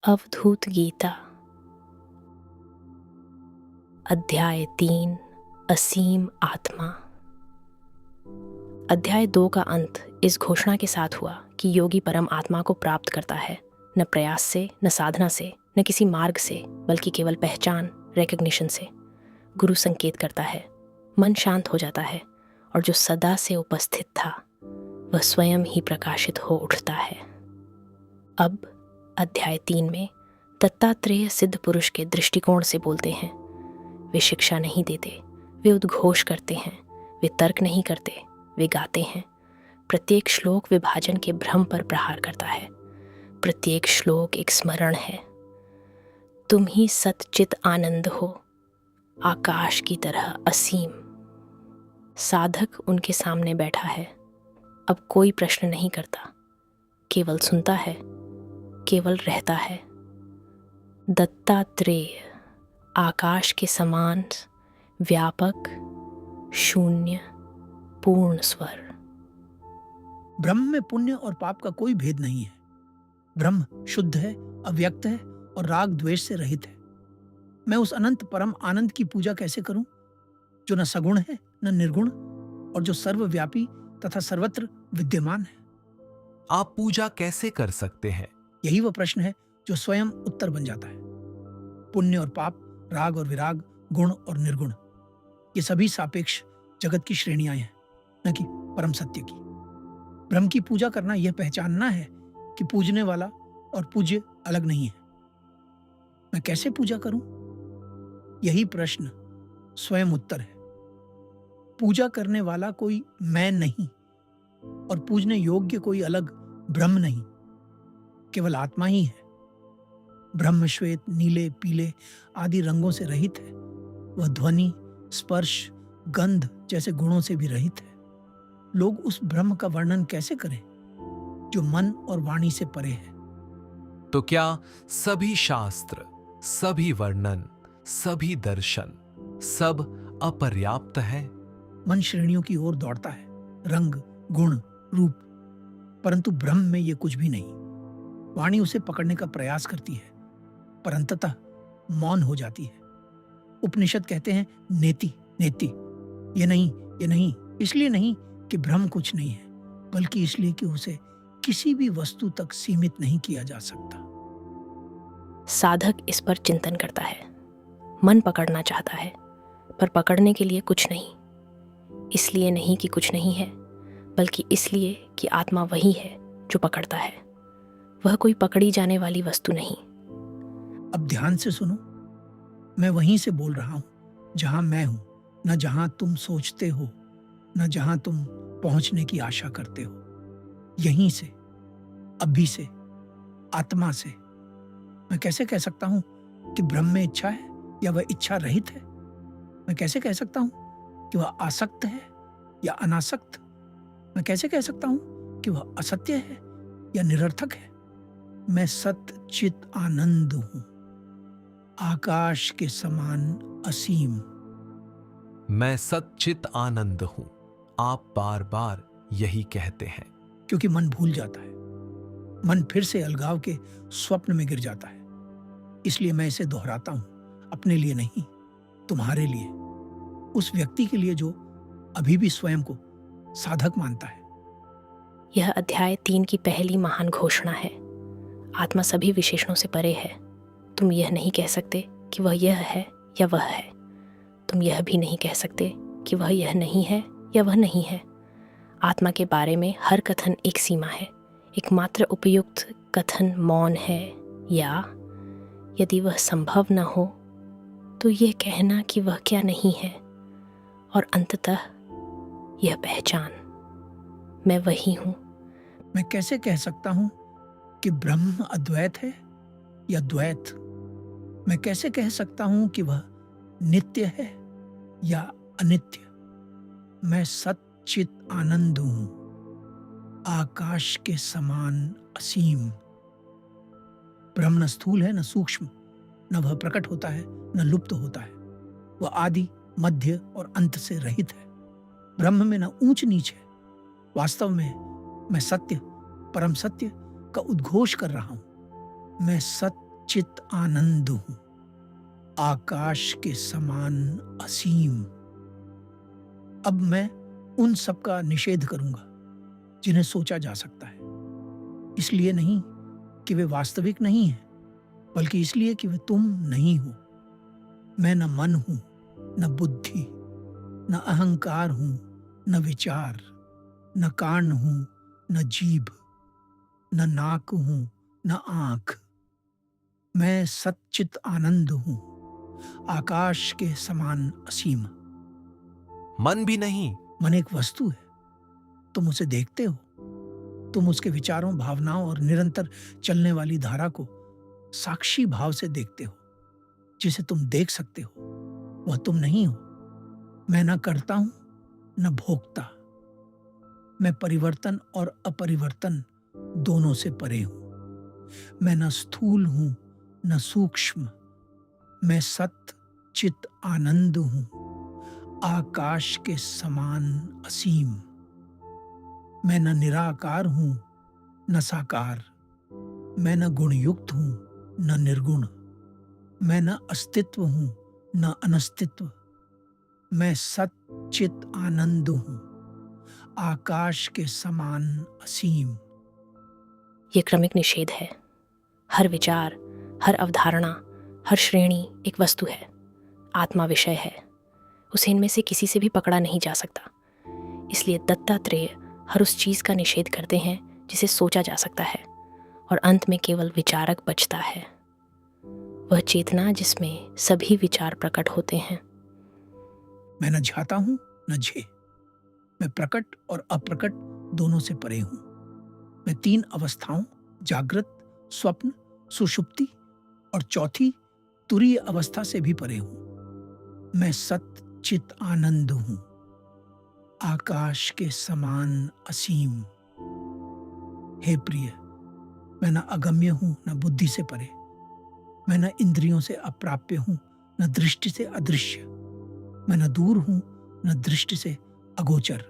अवधूत गीता अध्याय 3 असीम आत्मा। अध्याय 2 का अंत इस घोषणा के साथ हुआ कि योगी परम आत्मा को प्राप्त करता है, न प्रयास से, न साधना से, न किसी मार्ग से, बल्कि केवल पहचान, रिकग्निशन से। गुरु संकेत करता है, मन शांत हो जाता है और जो सदा से उपस्थित था वह स्वयं ही प्रकाशित हो उठता है। अब अध्याय 3 में दत्तात्रेय सिद्ध पुरुष के दृष्टिकोण से बोलते हैं। वे शिक्षा नहीं देते, वे उद्घोष करते हैं, वे तर्क नहीं करते, वे गाते हैं। प्रत्येक श्लोक विभाजन के भ्रम पर प्रहार करता है। प्रत्येक श्लोक एक स्मरण है। तुम ही सतचित आनंद हो, आकाश की तरह असीम। साधक उनके सामने बैठा है। अब कोई प्रश्न नहीं करता, केवल सुनता है, केवल रहता है। दत्तात्रेय आकाश के समान व्यापक, शून्य, पूर्ण स्वर। ब्रह्म में पुण्य और पाप का कोई भेद नहीं है। ब्रह्म शुद्ध है, अव्यक्त है और राग द्वेष से रहित है। मैं उस अनंत परम आनंद की पूजा कैसे करूं, जो न सगुण है न निर्गुण और जो सर्वव्यापी तथा सर्वत्र विद्यमान है। आप पूजा कैसे कर सकते हैं? यही वह प्रश्न है जो स्वयं उत्तर बन जाता है। पुण्य और पाप, राग और विराग, गुण और निर्गुण, ये सभी सापेक्ष जगत की श्रेणियां हैं, न कि परम सत्य की। ब्रह्म की पूजा करना यह पहचानना है कि पूजने वाला और पूज्य अलग नहीं है। मैं कैसे पूजा करूं? यही प्रश्न स्वयं उत्तर है। पूजा करने वाला कोई मैं नहीं और पूजने योग्य कोई अलग ब्रह्म नहीं, केवल आत्मा ही है। ब्रह्म श्वेत, नीले, पीले आदि रंगों से रहित है। वह ध्वनि, स्पर्श, गंध जैसे गुणों से भी रहित है। लोग उस ब्रह्म का वर्णन कैसे करें जो मन और वाणी से परे है? तो क्या सभी शास्त्र, सभी वर्णन, सभी दर्शन, सब अपर्याप्त है? मन श्रेणियों की ओर दौड़ता है, रंग, गुण, रूप, परंतु ब्रह्म में ये कुछ भी नहीं। वाणी उसे पकड़ने का प्रयास करती है, पर अंततः मौन हो जाती है। उपनिषद कहते हैं नेति नेति, ये नहीं, इसलिए नहीं कि ब्रह्म कुछ नहीं है, बल्कि इसलिए कि उसे किसी भी वस्तु तक सीमित नहीं किया जा सकता। साधक इस पर चिंतन करता है। मन पकड़ना चाहता है, पर पकड़ने के लिए कुछ नहीं। इसलिए नहीं कि कुछ नहीं है, बल्कि इसलिए कि आत्मा वही है जो पकड़ता है। वह कोई पकड़ी जाने वाली वस्तु नहीं। अब ध्यान से सुनो, मैं वहीं से बोल रहा हूं जहां मैं हूं, न जहां तुम सोचते हो, न जहां तुम पहुंचने की आशा करते हो। यहीं से, अभी से, आत्मा से। मैं कैसे कह सकता हूं कि ब्रह्म में इच्छा है या वह इच्छा रहित है? मैं कैसे कह सकता हूं कि वह आसक्त है या अनासक्त? मैं कैसे कह सकता हूं कि वह असत्य है या निरर्थक है? मैं सत चित आनंद हूं, आकाश के समान असीम। मैं सच्चित आनंद हूं। आप बार बार यही कहते हैं। क्योंकि मन भूल जाता है, मन फिर से अलगाव के स्वप्न में गिर जाता है। इसलिए मैं इसे दोहराता हूं, अपने लिए नहीं, तुम्हारे लिए, उस व्यक्ति के लिए जो अभी भी स्वयं को साधक मानता है। यह अध्याय 3 की पहली महान घोषणा है। आत्मा सभी विशेषणों से परे है। तुम यह नहीं कह सकते कि वह यह है या वह है। तुम यह भी नहीं कह सकते कि वह यह नहीं है या वह नहीं है। आत्मा के बारे में हर कथन एक सीमा है। एकमात्र उपयुक्त कथन मौन है, या यदि वह संभव न हो तो यह कहना कि वह क्या नहीं है, और अंततः यह पहचान, मैं वही हूं। मैं कैसे कह सकता हूं कि ब्रह्म अद्वैत है या द्वैत? मैं कैसे कह सकता हूं कि वह नित्य है या अनित्य? मैं सच्चित आनंद हूं, आकाश के समान असीम। ब्रह्म न स्थूल है न सूक्ष्म, न वह प्रकट होता है न लुप्त होता है। वह आदि, मध्य और अंत से रहित है। ब्रह्म में न ऊंच नीच है। वास्तव में मैं सत्य, परम सत्य का उद्घोष कर रहा हूं। मैं सत चित आनंद हूं, आकाश के समान असीम। अब मैं उन सब का निषेध करूंगा जिन्हें सोचा जा सकता है, इसलिए नहीं कि वे वास्तविक नहीं हैं, बल्कि इसलिए कि वे तुम नहीं हो। मैं न मन हूं, न बुद्धि, न अहंकार हूं, न विचार, न कान हूं, न जीभ, न नाक हूं, न आंख। मैं सच्चित आनंद हूं, आकाश के समान असीम। मन भी नहीं। मन एक वस्तु है, तुम उसे देखते हो, तुम उसके विचारों, भावनाओं और निरंतर चलने वाली धारा को साक्षी भाव से देखते हो। जिसे तुम देख सकते हो वह तुम नहीं हो। मैं न करता हूं, न भोगता। मैं परिवर्तन और अपरिवर्तन दोनों से परे हूं। मैं न स्थूल हूं, न सूक्ष्म। मैं सत चित आनंद हूं, आकाश के समान असीम। मैं न निराकार हूं, न साकार। मैं न गुणयुक्त हूं, न निर्गुण। मैं न अस्तित्व हूं, न अनस्तित्व। मैं सत चित आनंद हूं, आकाश के समान असीम। ये क्रमिक निषेध है। हर विचार, हर अवधारणा, हर श्रेणी एक वस्तु है, आत्मा विषय है। उसे इनमें से किसी से भी पकड़ा नहीं जा सकता। इसलिए दत्तात्रेय हर उस चीज का निषेध करते हैं जिसे सोचा जा सकता है, और अंत में केवल विचारक बचता है, वह चेतना जिसमें सभी विचार प्रकट होते हैं। मैं न झाता हूं, न झे। मैं प्रकट और अप्रकट दोनों से परे हूं। मैं तीन अवस्थाओं, जागृत, स्वप्न, सुषुप्ति और चौथी तुरीय अवस्था से भी परे हूं। मैं सत चित आनंद हूं, आकाश के समान असीम। हे प्रिय, मैं न अगम्य हूं, न बुद्धि से परे। मैं न इंद्रियों से अप्राप्य हूं, न दृष्टि से अदृश्य। मैं न दूर हूं, न दृष्टि से अगोचर।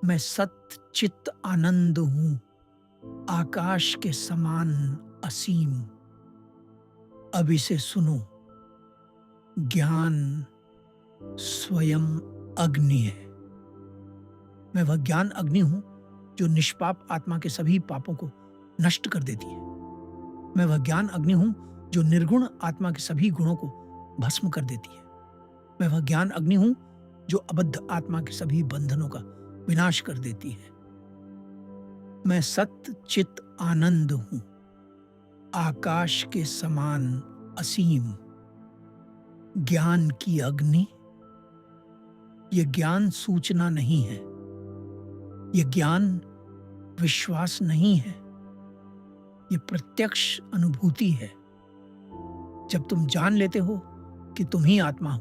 मैं सत चित आनंद हूं, आकाश के समान असीम। अब इसे सुनो, ज्ञान स्वयं अग्नि है। मैं वह ज्ञान अग्नि हूं जो निष्पाप आत्मा के सभी पापों को नष्ट कर देती है। मैं वह ज्ञान अग्नि हूं जो निर्गुण आत्मा के सभी गुणों को भस्म कर देती है। मैं वह ज्ञान अग्नि हूं जो अबद्ध आत्मा के सभी बंधनों का विनाश कर देती है। मैं सत चित आनंद हूं, आकाश के समान असीम। ज्ञान की अग्नि, यह ज्ञान सूचना नहीं है, यह ज्ञान विश्वास नहीं है, यह प्रत्यक्ष अनुभूति है। जब तुम जान लेते हो कि तुम ही आत्मा हो,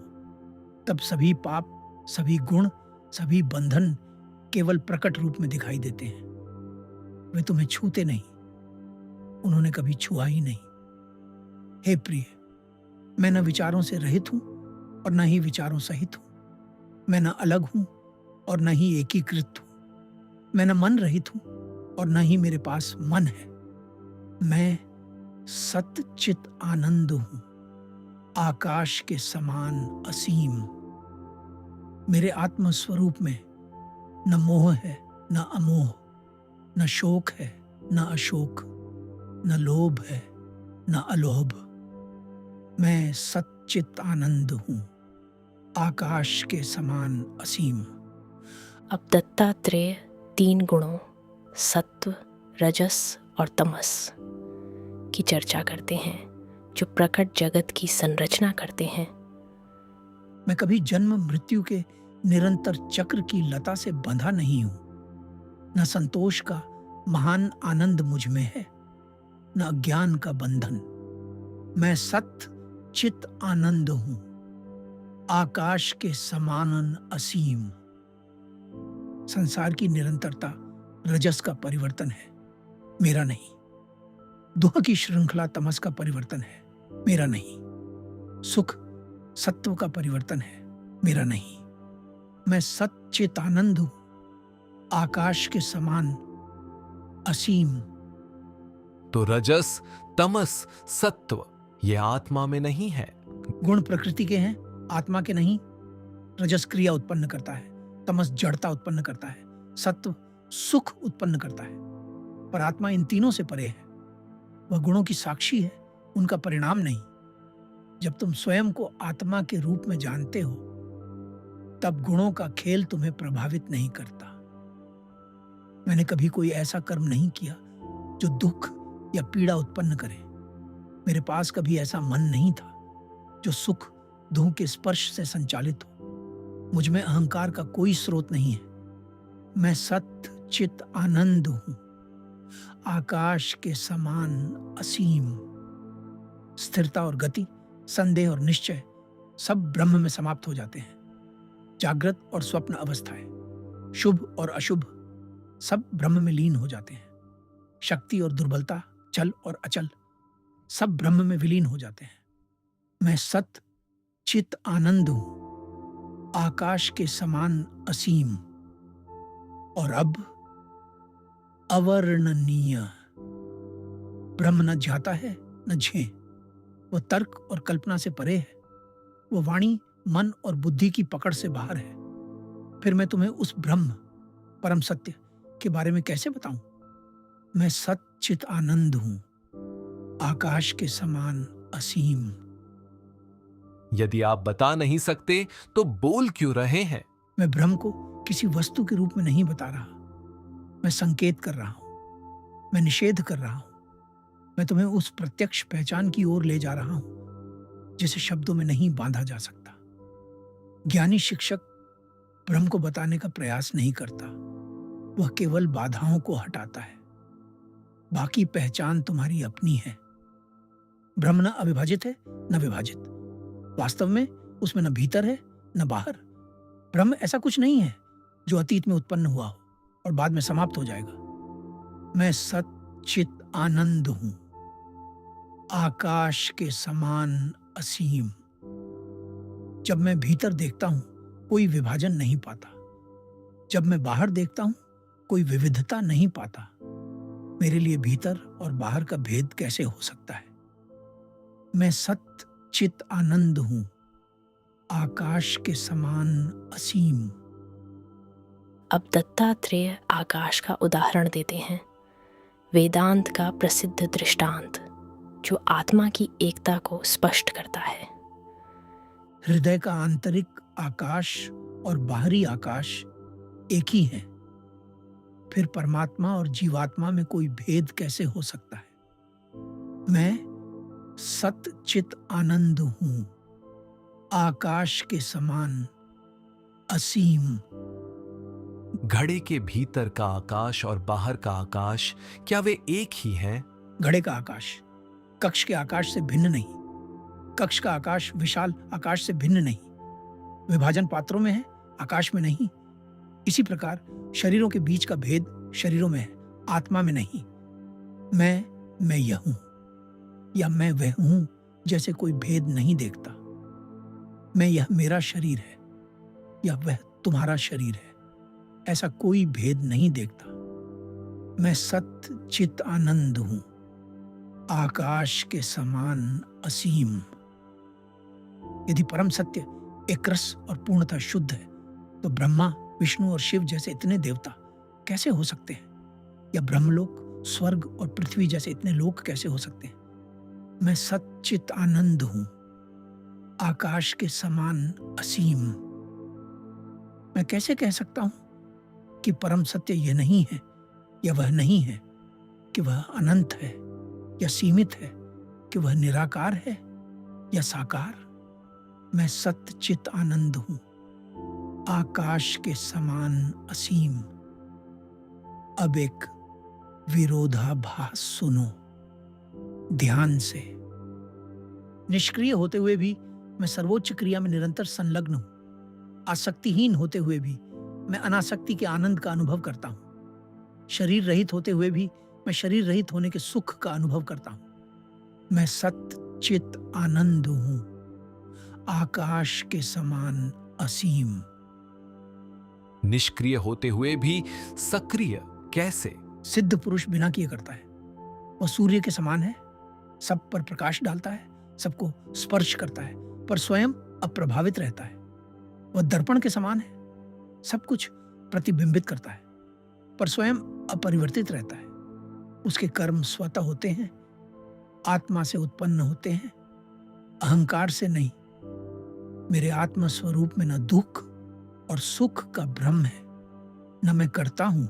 तब सभी पाप, सभी गुण, सभी बंधन केवल प्रकट रूप में दिखाई देते हैं। वे तुम्हें छूते नहीं, उन्होंने कभी छुआ ही नहीं। हे प्रिय, मैं न विचारों से रहित हूं और न ही विचारों सहित हूं। मैं न अलग हूं और न ही एकीकृत हूं। मैं न मन रहित हूं और न ही मेरे पास मन है। मैं सतचित आनंद हूं, आकाश के समान असीम। मेरे आत्म स्वरूप में न मोह है, न अमोह, न शोक है, न अशोक, न लोभ है, न अलोभ। मैं सच्चित आनंद हूं, आकाश के समान असीम। अब दत्तात्रेय तीन गुणों सत्व, रजस और तमस की चर्चा करते हैं जो प्रकट जगत की संरचना करते हैं। मैं कभी जन्म मृत्यु के निरंतर चक्र की लता से बंधा नहीं हूं। न संतोष का महान आनंद मुझ में है, न अज्ञान का बंधन। मैं सत चित आनंद हूं, आकाश के समान असीम। संसार की निरंतरता रजस का परिवर्तन है, मेरा नहीं। दुख की श्रृंखला तमस का परिवर्तन है, मेरा नहीं। सुख सत्व का परिवर्तन है, मेरा नहीं। मैं सच्चित आनंद हूं, आकाश के समान असीम। तो रजस तमस सत्व ये आत्मा में नहीं है। गुण प्रकृति के हैं, आत्मा के नहीं। रजस क्रिया उत्पन्न करता है, तमस जड़ता उत्पन्न करता है, सत्व सुख उत्पन्न करता है। पर आत्मा इन तीनों से परे है। वह गुणों की साक्षी है, उनका परिणाम नहीं। जब तुम स्वयं को आत्मा के रूप में जानते हो, तब गुणों का खेल तुम्हें प्रभावित नहीं करता। मैंने कभी कोई ऐसा कर्म नहीं किया जो दुख या पीड़ा उत्पन्न करे। मेरे पास कभी ऐसा मन नहीं था जो सुख दुख के स्पर्श से संचालित हो। मुझ में अहंकार का कोई स्रोत नहीं है। मैं सत्य चित आनंद हूं, आकाश के समान असीम। स्थिरता और गति, संदेह और निश्चय सब ब्रह्म में समाप्त हो जाते हैं। जागृत और स्वप्न अवस्थाएं, शुभ और अशुभ सब ब्रह्म में लीन हो जाते हैं। शक्ति और दुर्बलता, चल और अचल सब ब्रह्म में विलीन हो जाते हैं। मैं सत चित आनंद हूं, आकाश के समान असीम और अब अवर्णनीय। ब्रह्म न जाता है न झे। वह तर्क और कल्पना से परे है। वह वाणी, मन और बुद्धि की पकड़ से बाहर है। फिर मैं तुम्हें उस ब्रह्म परम सत्य के बारे में कैसे बताऊं? मैं सत चित आनंद हूं, आकाश के समान असीम। यदि आप बता नहीं सकते तो बोल क्यों रहे हैं? मैं ब्रह्म को किसी वस्तु के रूप में नहीं बता रहा। मैं संकेत कर रहा हूं, मैं निषेध कर रहा हूं। मैं तुम्हें उस प्रत्यक्ष पहचान की ओर ले जा रहा हूं जिसे शब्दों में नहीं बांधा जा सकता। ज्ञानी शिक्षक ब्रह्म को बताने का प्रयास नहीं करता, वह केवल बाधाओं को हटाता है। बाकी पहचान तुम्हारी अपनी है। ब्रह्म न अविभाजित है न विभाजित। वास्तव में उसमें न भीतर है न बाहर। ब्रह्म ऐसा कुछ नहीं है जो अतीत में उत्पन्न हुआ हो और बाद में समाप्त हो जाएगा। मैं सच्चित आनंद हूं, आकाश के समान असीम। जब मैं भीतर देखता हूं, कोई विभाजन नहीं पाता। जब मैं बाहर देखता हूं, कोई विविधता नहीं पाता। मेरे लिए भीतर और बाहर का भेद कैसे हो सकता है? मैं सत्य चित आनंद हूं, आकाश के समान असीम। अब दत्तात्रेय आकाश का उदाहरण देते हैं, वेदांत का प्रसिद्ध दृष्टांत जो आत्मा की एकता को स्पष्ट करता है। हृदय का आंतरिक आकाश और बाहरी आकाश एक ही है। फिर परमात्मा और जीवात्मा में कोई भेद कैसे हो सकता है? मैं सत चित आनंद हूं, आकाश के समान असीम। घड़े के भीतर का आकाश और बाहर का आकाश क्या वे एक ही हैं? घड़े का आकाश कक्ष के आकाश से भिन्न नहीं। कक्ष का आकाश विशाल आकाश से भिन्न नहीं। विभाजन पात्रों में है, आकाश में नहीं। इसी प्रकार शरीरों के बीच का भेद शरीरों में है, आत्मा में नहीं। मैं यह हूं या मैं वह हूं जैसे कोई भेद नहीं देखता। मैं यह मेरा शरीर है या वह तुम्हारा शरीर है, ऐसा कोई भेद नहीं देखता। मैं सत्य चित आनंद हूं, आकाश के समान असीम। यदि परम सत्य एक रस और पूर्णतः शुद्ध है, तो ब्रह्मा, विष्णु और शिव जैसे इतने देवता कैसे हो सकते हैं? या ब्रह्मलोक, स्वर्ग और पृथ्वी जैसे इतने लोक कैसे हो सकते हैं? मैं सच्चित आनंद हूं, आकाश के समान असीम। मैं कैसे कह सकता हूं कि परम सत्य यह नहीं है या वह नहीं है, कि वह अनंत है या सीमित है, कि वह निराकार है या साकार? मैं सत्य चित आनंद हूं, आकाश के समान असीम। अब एक विरोधाभास सुनो ध्यान से। निष्क्रिय होते हुए भी मैं सर्वोच्च क्रिया में निरंतर संलग्न हूं। आसक्तिहीन होते हुए भी मैं अनासक्ति के आनंद का अनुभव करता हूं। शरीर रहित होते हुए भी मैं शरीर रहित होने के सुख का अनुभव करता हूं। मैं सत्य चित आनंद हूं, आकाश के समान असीम। निष्क्रिय होते हुए भी सक्रिय कैसे? सिद्ध पुरुष बिना किए करता है। वह सूर्य के समान है, सब पर प्रकाश डालता है, सबको स्पर्श करता है, पर स्वयं अप्रभावित रहता है। वह दर्पण के समान है, सब कुछ प्रतिबिंबित करता है, पर स्वयं अपरिवर्तित रहता है। उसके कर्म स्वतः होते हैं, आत्मा से उत्पन्न होते हैं, अहंकार से नहीं। मेरे आत्म स्वरूप में न दुख और सुख का भ्रम है, न मैं करता हूं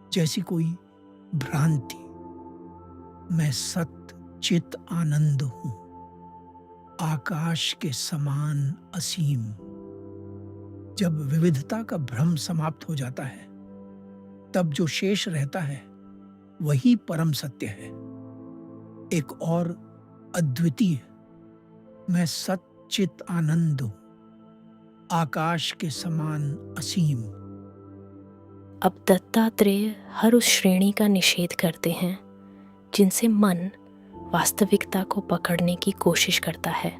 जैसी कोई भ्रांति। मैं सत चित आनंद हूं, आकाश के समान असीम। जब विविधता का भ्रम समाप्त हो जाता है, तब जो शेष रहता है वही परम सत्य है, एक और अद्वितीय। मैं सत चित आनंद हूं, आकाश के समान असीम। अब दत्तात्रेय हर उस श्रेणी का निषेध करते हैं जिनसे मन वास्तविकता को पकड़ने की कोशिश करता है।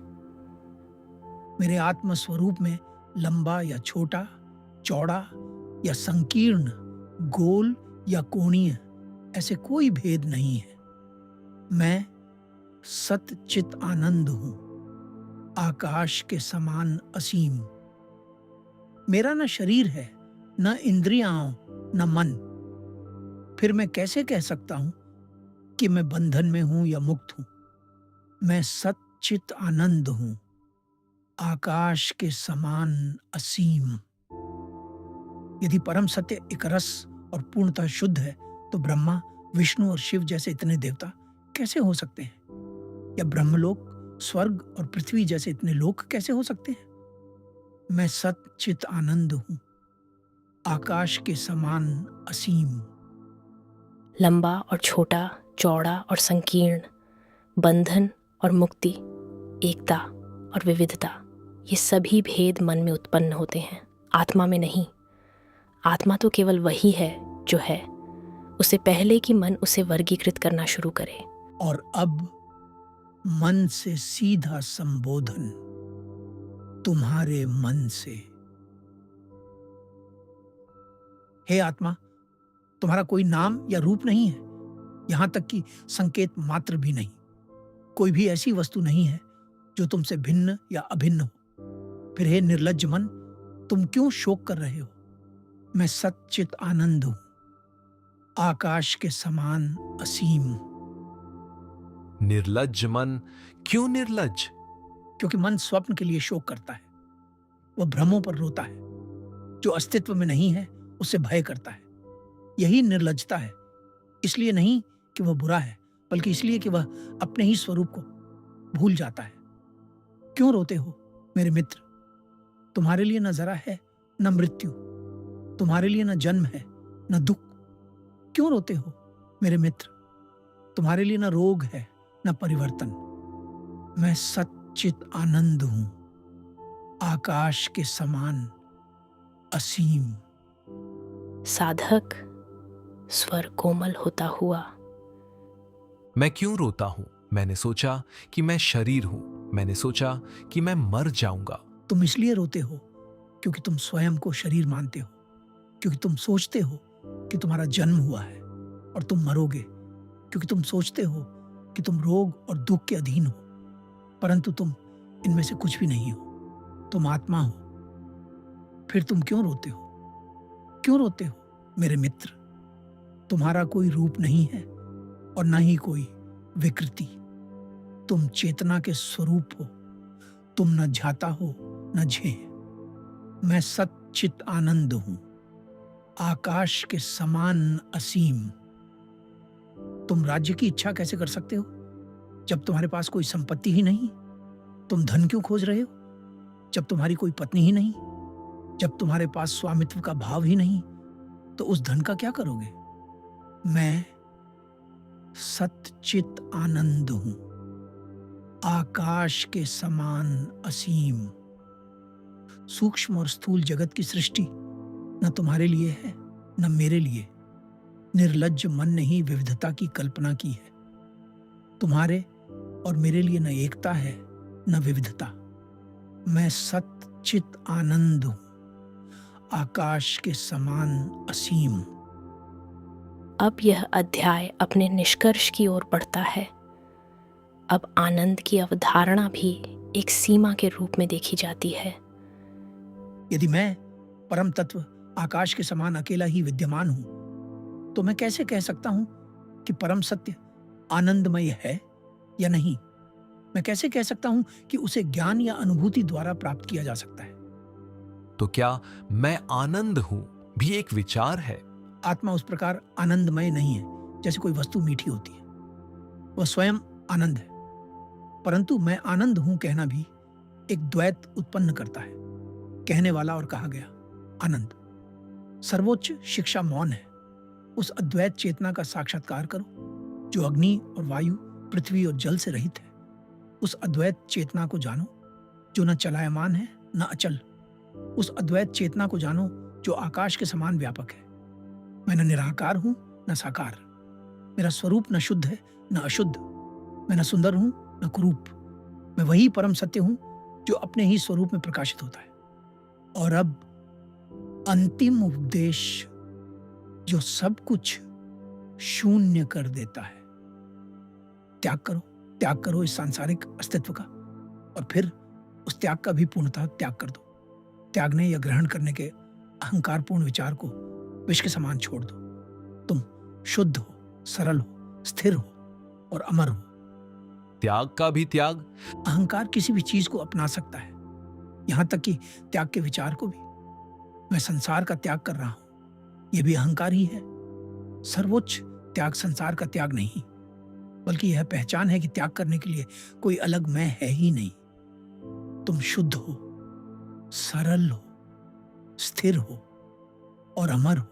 मेरे आत्म स्वरूप में लंबा या छोटा, चौड़ा या संकीर्ण, गोल या कोणीय, ऐसे कोई भेद नहीं है। मैं सतचित आनंद हूं, आकाश के समान असीम। मेरा न शरीर है, न इंद्रियां, न मन। फिर मैं कैसे कह सकता हूं कि मैं बंधन में हूं या मुक्त हूं? मैं सच्चित आनंद हूं, आकाश के समान असीम। यदि परम सत्य एक रस और पूर्णतः शुद्ध है, तो ब्रह्मा, विष्णु और शिव जैसे इतने देवता कैसे हो सकते हैं? या ब्रह्मलोक, स्वर्ग और पृथ्वी जैसे इतने लोक कैसे हो सकते हैं? मैं सच्चित आनंद हूं, आकाश के समान असीम। लंबा और छोटा, चौड़ा और संकीर्ण, बंधन और मुक्ति, एकता और विविधता, ये सभी भेद मन में उत्पन्न होते हैं, आत्मा में नहीं। आत्मा तो केवल वही है जो है, उससे पहले कि मन उसे वर्गीकृत करना शुरू करे। और अब मन से सीधा संबोधन, तुम्हारे मन से। हे आत्मा, तुम्हारा कोई नाम या रूप नहीं है, यहां तक कि संकेत मात्र भी नहीं। कोई भी ऐसी वस्तु नहीं है जो तुमसे भिन्न या अभिन्न हो। फिर हे निर्लज्ज मन, तुम क्यों शोक कर रहे हो? मैं सच्चित आनंद हूं, आकाश के समान असीम। निर्लज्ज मन, क्यों निर्लज्ज? क्योंकि मन स्वप्न के लिए शोक करता है, वह भ्रमों पर रोता है। जो अस्तित्व में नहीं है उससे भय करता है। यही निर्लज्जता है। इसलिए नहीं कि वह बुरा है, बल्कि इसलिए कि वह अपने ही स्वरूप को भूल जाता है। क्यों रोते हो मेरे मित्र? तुम्हारे लिए न जरा है न मृत्यु, तुम्हारे लिए न जन्म है न दुख। क्यों रोते हो मेरे मित्र? तुम्हारे लिए न रोग है न परिवर्तन। मैं सच्चित आनंद हूं, आकाश के समान असीम। साधक स्वर कोमल होता हुआ। मैं क्यों रोता हूं? मैंने सोचा कि मैं शरीर हूं, मैंने सोचा कि मैं मर जाऊंगा। तुम इसलिए रोते हो क्योंकि तुम स्वयं को शरीर मानते हो, क्योंकि तुम सोचते हो कि तुम्हारा जन्म हुआ है और तुम मरोगे, क्योंकि तुम सोचते हो कि तुम रोग और दुख के अधीन हो, परंतु तुम इनमें से कुछ भी नहीं हो, तुम आत्मा हो। फिर तुम क्यों रोते हो? क्यों रोते हो मेरे मित्र? तुम्हारा कोई रूप नहीं है और न ही कोई विकृति। तुम चेतना के स्वरूप हो, तुम न झाता हो न झे। मैं सच्चित आनंद हूं, आकाश के समान असीम। तुम राज्य की इच्छा कैसे कर सकते हो जब तुम्हारे पास कोई संपत्ति ही नहीं? तुम धन क्यों खोज रहे हो जब तुम्हारी कोई पत्नी ही नहीं? जब तुम्हारे पास स्वामित्व का भाव ही नहीं, तो उस धन का क्या करोगे? मैं सच्चित आनंद हूं, आकाश के समान असीम। सूक्ष्म और स्थूल जगत की सृष्टि न तुम्हारे लिए है न मेरे लिए। निर्लज्ज मन ने ही विविधता की कल्पना की है। तुम्हारे और मेरे लिए न एकता है न विविधता। मैं सच्चित आनंद हूं, आकाश के समान असीम। अब यह अध्याय अपने निष्कर्ष की ओर बढ़ता है। अब आनंद की अवधारणा भी एक सीमा के रूप में देखी जाती है। यदि मैं परम तत्व आकाश के समान अकेला ही विद्यमान हूं, तो मैं कैसे कह सकता हूं कि परम सत्य आनंदमय है या नहीं? मैं कैसे कह सकता हूं कि उसे ज्ञान या अनुभूति द्वारा प्राप्त किया जा सकता है? तो क्या मैं आनंद हूं भी एक विचार है? आत्मा उस प्रकार आनंदमय नहीं है जैसे कोई वस्तु मीठी होती है। वह स्वयं आनंद है। परंतु मैं आनंद हूं कहना भी एक द्वैत उत्पन्न करता है। कहने वाला और कहा गया आनंद। सर्वोच्च शिक्षा मौन है। उस अद्वैत चेतना का साक्षात्कार करो जो अग्नि और वायु, पृथ्वी और जल से रहित है। उस अद्वैत चेतना को जानो जो न चलायमान है न अचल। उस अद्वैत चेतना को जानो जो आकाश के समान व्यापक है। मैं न निराकार हूं न साकार। मेरा स्वरूप न शुद्ध है न अशुद्ध। मैं न सुंदर हूं न कुरूप। मैं वही परम सत्य हूं जो अपने ही स्वरूप में प्रकाशित होता है। और अब अंतिम उपदेश जो सब कुछ शून्य कर देता है। त्याग करो इस सांसारिक अस्तित्व का, और फिर उस त्याग का भी पूर्णतः त्याग कर दो। त्यागने या ग्रहण करने के अहंकारपूर्ण विचार को विष के समान छोड़ दो। तुम शुद्ध हो, सरल हो, स्थिर हो और अमर हो। त्याग का भी त्याग? अहंकार किसी भी चीज को अपना सकता है, यहां तक कि त्याग के विचार को भी। मैं संसार का त्याग कर रहा हूं, यह भी अहंकार ही है। सर्वोच्च त्याग संसार का त्याग नहीं, बल्कि यह पहचान है कि त्याग करने के लिए कोई अलग मैं है ही नहीं। तुम शुद्ध हो, सरल हो, स्थिर हो और अमर हो।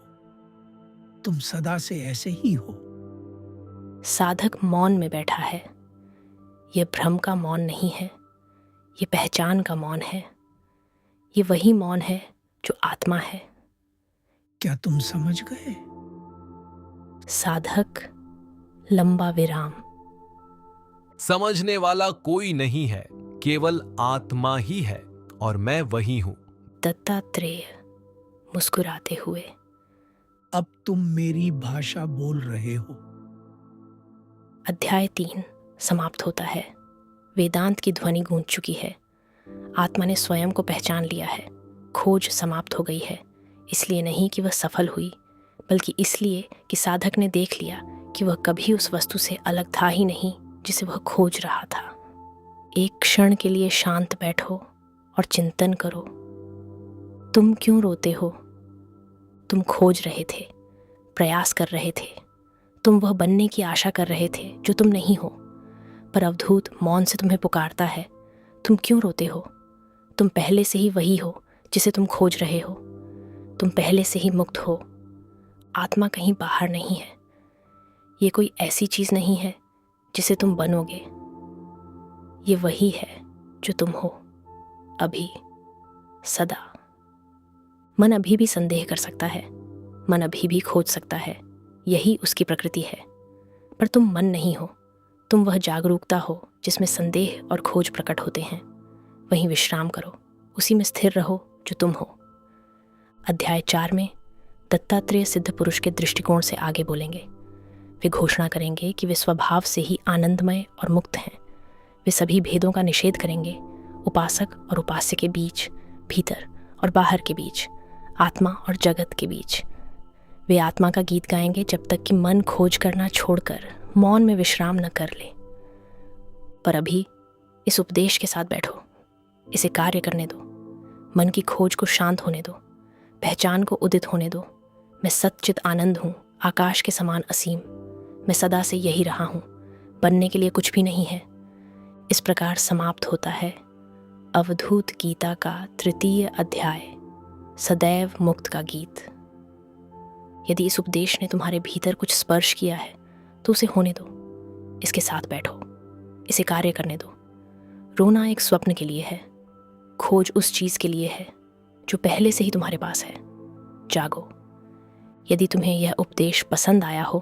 तुम सदा से ऐसे ही हो। साधक मौन में बैठा है। यह भ्रम का मौन नहीं है, यह पहचान का मौन है। ये वही मौन है जो आत्मा है। क्या तुम समझ गए? साधक लंबा विराम। समझने वाला कोई नहीं है, केवल आत्मा ही है और मैं वही हूं। दत्तात्रेय मुस्कुराते हुए। अब तुम मेरी भाषा बोल रहे हो। अध्याय 3 समाप्त होता है। वेदांत की ध्वनि गूंज चुकी है। आत्मा ने स्वयं को पहचान लिया है। खोज समाप्त हो गई है, इसलिए नहीं कि वह सफल हुई, बल्कि इसलिए कि साधक ने देख लिया कि वह कभी उस वस्तु से अलग था ही नहीं जिसे वह खोज रहा था। एक क्षण के लिए शांत बैठो और चिंतन करो। तुम क्यों रोते हो? तुम खोज रहे थे, प्रयास कर रहे थे। तुम वह बनने की आशा कर रहे थे जो तुम नहीं हो। पर अवधूत मौन से तुम्हें पुकारता है। तुम क्यों रोते हो? तुम पहले से ही वही हो जिसे तुम खोज रहे हो। तुम पहले से ही मुक्त हो। आत्मा कहीं बाहर नहीं है। ये कोई ऐसी चीज नहीं है जिसे तुम बनोगे। ये वही है जो तुम हो, अभी, सदा। मन अभी भी संदेह कर सकता है, मन अभी भी खोज सकता है, यही उसकी प्रकृति है। पर तुम मन नहीं हो, तुम वह जागरूकता हो जिसमें संदेह और खोज प्रकट होते हैं। वहीं विश्राम करो, उसी में स्थिर रहो जो तुम हो। अध्याय 4 में दत्तात्रेय सिद्ध पुरुष के दृष्टिकोण से आगे बोलेंगे। वे घोषणा करेंगे कि वे स्वभाव से ही आनंदमय और मुक्त हैं। वे सभी भेदों का निषेध करेंगे, उपासक और उपास्य के बीच, भीतर और बाहर के बीच, आत्मा और जगत के बीच। वे आत्मा का गीत गाएंगे जब तक कि मन खोज करना छोड़कर मौन में विश्राम न कर ले। पर अभी इस उपदेश के साथ बैठो, इसे कार्य करने दो। मन की खोज को शांत होने दो, पहचान को उदित होने दो। मैं सच्चित आनंद हूँ, आकाश के समान असीम। मैं सदा से यही रहा हूँ, बनने के लिए कुछ भी नहीं है। इस प्रकार समाप्त होता है अवधूत गीता का 3 अध्याय, सदैव मुक्त का गीत। यदि इस उपदेश ने तुम्हारे भीतर कुछ स्पर्श किया है तो उसे होने दो, इसके साथ बैठो, इसे कार्य करने दो। रोना एक स्वप्न के लिए है, खोज उस चीज के लिए है जो पहले से ही तुम्हारे पास है। जागो। यदि तुम्हें यह उपदेश पसंद आया हो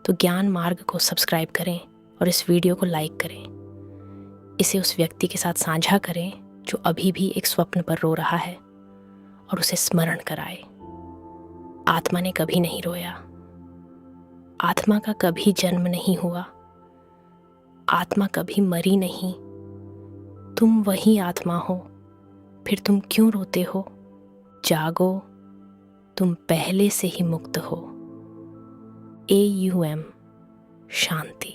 तो ज्ञान मार्ग को सब्सक्राइब करें और इस वीडियो को लाइक करें। इसे उस व्यक्ति के साथ साझा करें जो अभी भी एक स्वप्न पर रो रहा है, और उसे स्मरण कराए। आत्मा ने कभी नहीं रोया, आत्मा का कभी जन्म नहीं हुआ। आत्मा कभी मरी नहीं। तुम वही आत्मा हो, फिर तुम क्यों रोते हो? जागो, तुम पहले से ही मुक्त हो। AUM, शांति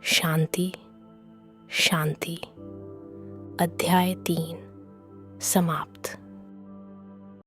शांति शांति। अध्याय 3 समाप्त।